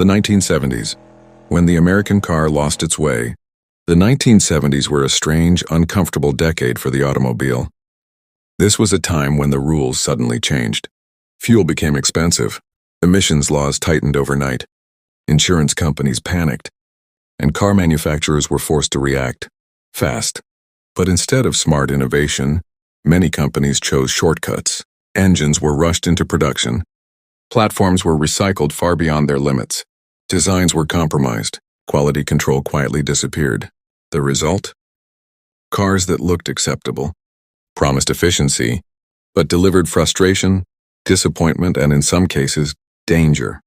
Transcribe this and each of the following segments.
The 1970s. When the American car lost its way, the 1970s were a strange, uncomfortable decade for the automobile. This was a time when the rules suddenly changed. Fuel became expensive, emissions laws tightened overnight, insurance companies panicked, and car manufacturers were forced to react fast. But instead of smart innovation, many companies chose shortcuts. Engines were rushed into production. Platforms were recycled far beyond their limits. Designs were compromised. Quality control quietly disappeared. The result? Cars that looked acceptable, promised efficiency, but delivered frustration, disappointment, and in some cases, danger.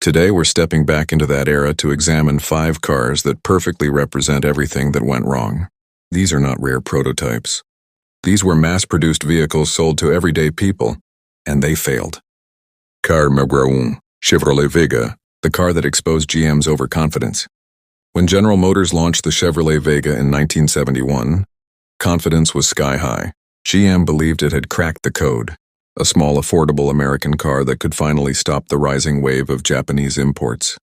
Today we're stepping back into that era to examine 5 cars that perfectly represent everything that went wrong. These are not rare prototypes. These were mass-produced vehicles sold to everyday people, and they failed. Car number 1, Chevrolet Vega, the car that exposed GM's overconfidence. When General Motors launched the Chevrolet Vega in 1971, confidence was sky-high. GM believed it had cracked the code, a small, affordable American car that could finally stop the rising wave of Japanese imports.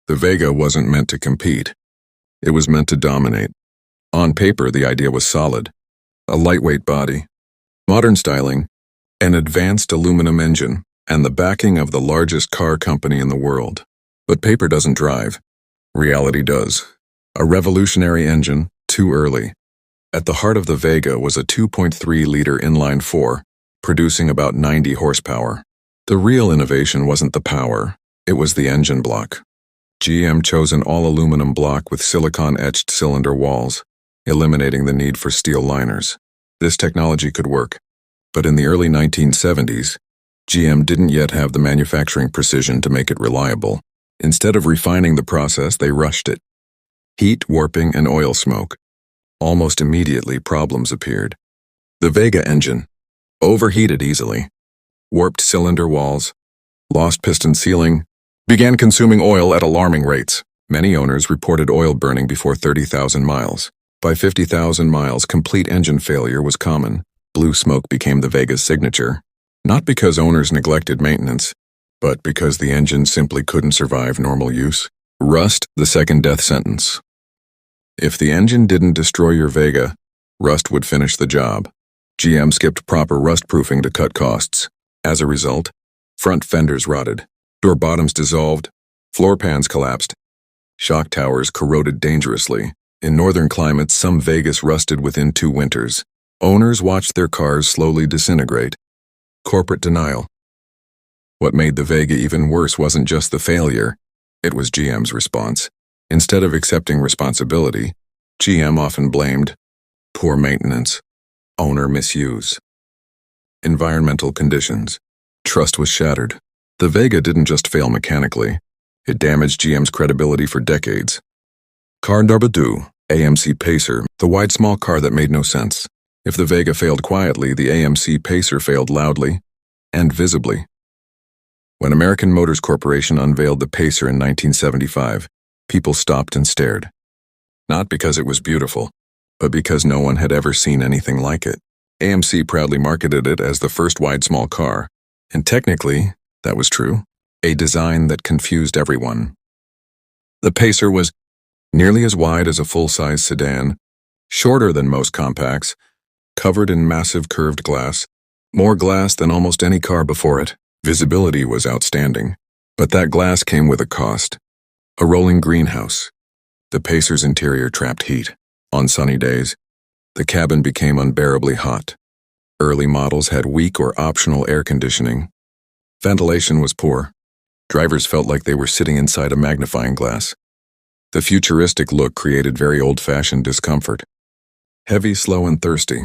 The Vega wasn't meant to compete. It was meant to dominate. On paper, the idea was solid. A lightweight body, modern styling, an advanced aluminum engine, and the backing of the largest car company in the world. But paper doesn't drive. Reality does. A revolutionary engine, too early. At the heart of the Vega was a 2.3-liter inline-4, producing about 90 horsepower. The real innovation wasn't the power, it was the engine block. GM chose an all-aluminum block with silicon-etched cylinder walls, eliminating the need for steel liners. This technology could work, but in the early 1970s, GM didn't yet have the manufacturing precision to make it reliable. Instead of refining the process, they rushed it. Heat, warping, and oil smoke. Almost immediately, problems appeared. The Vega engine overheated easily, warped cylinder walls, lost piston sealing, began consuming oil at alarming rates. Many owners reported oil burning before 30,000 miles. By 50,000 miles, complete engine failure was common. Blue smoke became the Vega's signature, not because owners neglected maintenance, but because the engine simply couldn't survive normal use. Rust, the second death sentence. If the engine didn't destroy your Vega, rust would finish the job. GM skipped proper rust proofing to cut costs. As a result, front fenders rotted, door bottoms dissolved, floor pans collapsed, shock towers corroded dangerously. In northern climates, some Vegas rusted within 2 winters. Owners watched their cars slowly disintegrate. Corporate denial. What made the Vega even worse wasn't just the failure, it was GM's response. Instead of accepting responsibility, GM often blamed poor maintenance, owner misuse, environmental conditions. Trust was shattered. The Vega didn't just fail mechanically, it damaged GM's credibility for decades. Car number 2, AMC Pacer, the wide small car that made no sense. If the Vega failed quietly, the AMC Pacer failed loudly and visibly. When American Motors Corporation unveiled the Pacer in 1975, people stopped and stared. Not because it was beautiful, but because no one had ever seen anything like it. AMC proudly marketed it as the first wide small car, and technically, that was true, a design that confused everyone. The Pacer was nearly as wide as a full-size sedan, shorter than most compacts, covered in massive curved glass, more glass than almost any car before it. Visibility was outstanding, but that glass came with a cost. A rolling greenhouse. The Pacer's interior trapped heat. On sunny days, the cabin became unbearably hot. Early models had weak or optional air conditioning. Ventilation was poor. Drivers felt like they were sitting inside a magnifying glass. The futuristic look created very old-fashioned discomfort. Heavy, slow, and thirsty.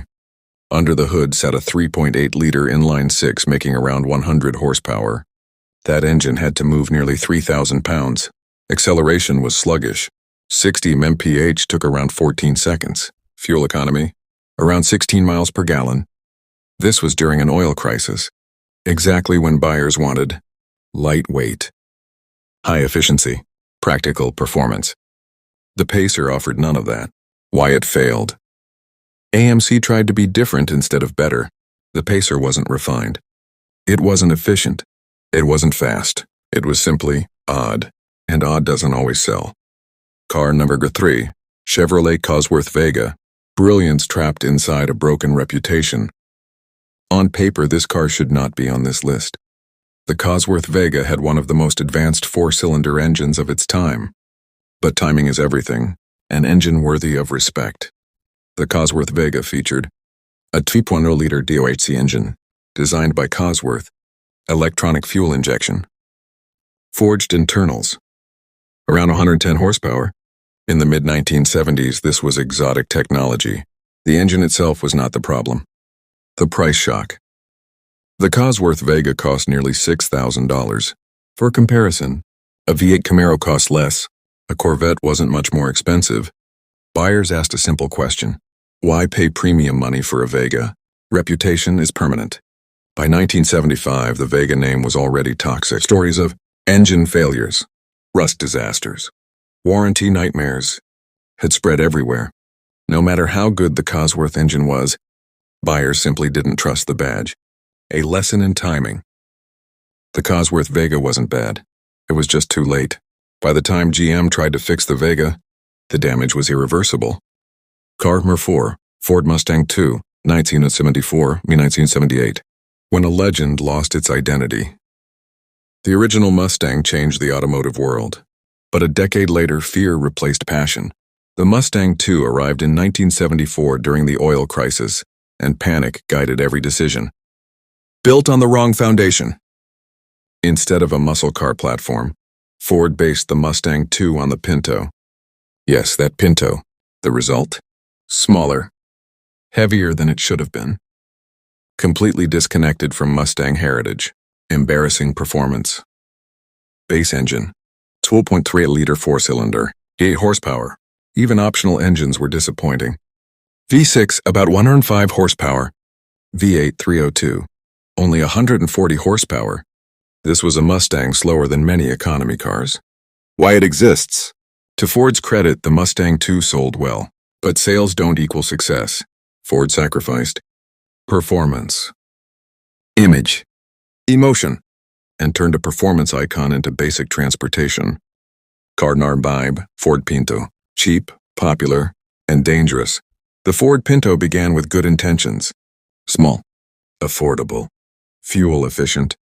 Under the hood sat a 3.8-liter inline-6 making around 100 horsepower. That engine had to move nearly 3,000 pounds. Acceleration was sluggish. 60 mph took around 14 seconds. Fuel economy, around 16 miles per gallon. This was during an oil crisis. Exactly when buyers wanted lightweight, high efficiency, practical performance. The Pacer offered none of that. Why it failed? AMC tried to be different instead of better. The Pacer wasn't refined. It wasn't efficient. It wasn't fast. It was simply odd. And odd doesn't always sell. Car number 3, Chevrolet Cosworth Vega. Brilliance trapped inside a broken reputation. On paper, this car should not be on this list. The Cosworth Vega had one of the most advanced 4-cylinder engines of its time. But timing is everything, an engine worthy of respect. The Cosworth Vega featured a 2.0-liter DOHC engine, designed by Cosworth, electronic fuel injection, forged internals, around 110 horsepower. In the mid-1970s, this was exotic technology. The engine itself was not the problem. The price shock. The Cosworth Vega cost nearly $6,000. For comparison, a V8 Camaro cost less. A Corvette wasn't much more expensive. Buyers asked a simple question. Why pay premium money for a Vega? Reputation is permanent. By 1975, the Vega name was already toxic. Stories of engine failures, rust disasters, warranty nightmares had spread everywhere. No matter how good the Cosworth engine was, buyers simply didn't trust the badge. A lesson in timing. The Cosworth Vega wasn't bad. It was just too late. By the time GM tried to fix the Vega, the damage was irreversible. Car number 4, Ford Mustang II, 1974–1978. When a legend lost its identity. The original Mustang changed the automotive world. But a decade later, fear replaced passion. The Mustang II arrived in 1974 during the oil crisis, and panic guided every decision. Built on the wrong foundation. Instead of a muscle car platform, Ford based the Mustang II on the Pinto. Yes, that Pinto. The result? Smaller. Heavier than it should have been. Completely disconnected from Mustang heritage. Embarrassing performance. Base engine. 12.3-liter 4-cylinder, 8 horsepower. Even optional engines were disappointing. V6, about 105 horsepower. V8, 302. Only 140 horsepower. This was a Mustang slower than many economy cars. Why it exists? To Ford's credit, the Mustang II sold well. But sales don't equal success. Ford sacrificed performance, image, emotion, and turned a performance icon into basic transportation. Car number 5, Ford Pinto. Cheap, popular, and dangerous. The Ford Pinto began with good intentions. Small, affordable, fuel efficient,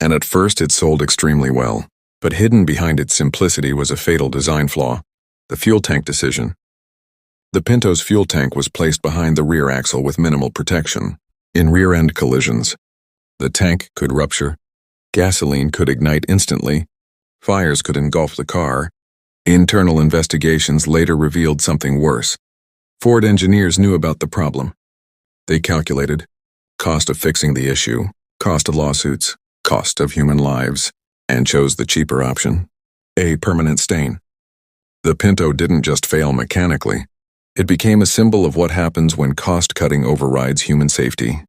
and at first it sold extremely well. But hidden behind its simplicity was a fatal design flaw, the fuel tank decision. The Pinto's fuel tank was placed behind the rear axle with minimal protection. In rear-end collisions, the tank could rupture, gasoline could ignite instantly, fires could engulf the car. Internal investigations later revealed something worse. Ford engineers knew about the problem. They calculated cost of fixing the issue, cost of lawsuits, cost of human lives, and chose the cheaper option, a permanent stain. The Pinto didn't just fail mechanically. It became a symbol of what happens when cost-cutting overrides human safety.